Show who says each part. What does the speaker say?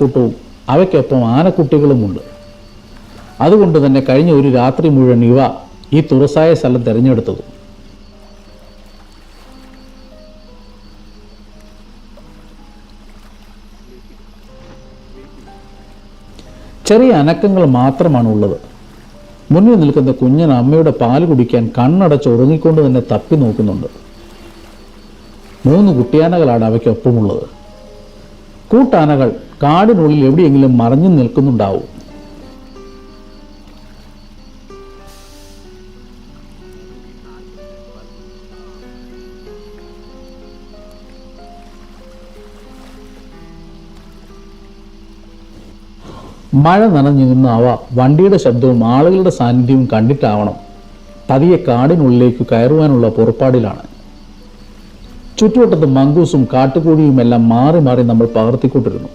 Speaker 1: കൂട്ടവും അവയ്ക്കൊപ്പം ആനക്കുട്ടികളുമുണ്ട്. അതുകൊണ്ട് തന്നെ കഴിഞ്ഞ ഒരു രാത്രി മുഴുവൻ ഇവ ഈ തുറസായ സ്ഥലം തിരഞ്ഞെടുത്തത്. ചെറിയ അനക്കങ്ങൾ മാത്രമാണ് ഉള്ളത്. മുന്നിൽ നിൽക്കുന്ന കുഞ്ഞൻ അമ്മയുടെ പാല് കുടിക്കാൻ കണ്ണടച്ച് ഉറങ്ങിക്കൊണ്ട് തന്നെ തപ്പി നോക്കുന്നുണ്ട്. 3 കുട്ടിയാനകളാണ് അവയ്ക്കൊപ്പമുള്ളത്. കൂട്ടാനകൾ കാടിനുള്ളിൽ എവിടെയെങ്കിലും മറഞ്ഞു നിൽക്കുന്നുണ്ടാവും. മഴ നനഞ്ഞു നിന്ന് അവ വണ്ടിയുടെ ശബ്ദവും ആളുകളുടെ സാന്നിധ്യവും കണ്ടിട്ടാവണം പതിയെ കാടിനുള്ളിലേക്ക് കയറുവാനുള്ള പുറപ്പാടിലാണ്. ചുറ്റുവട്ടത്ത് മങ്കൂസും കാട്ടുകോഴിയുമെല്ലാം മാറി മാറി നമ്മൾ പകർത്തിക്കൊണ്ടിരുന്നു.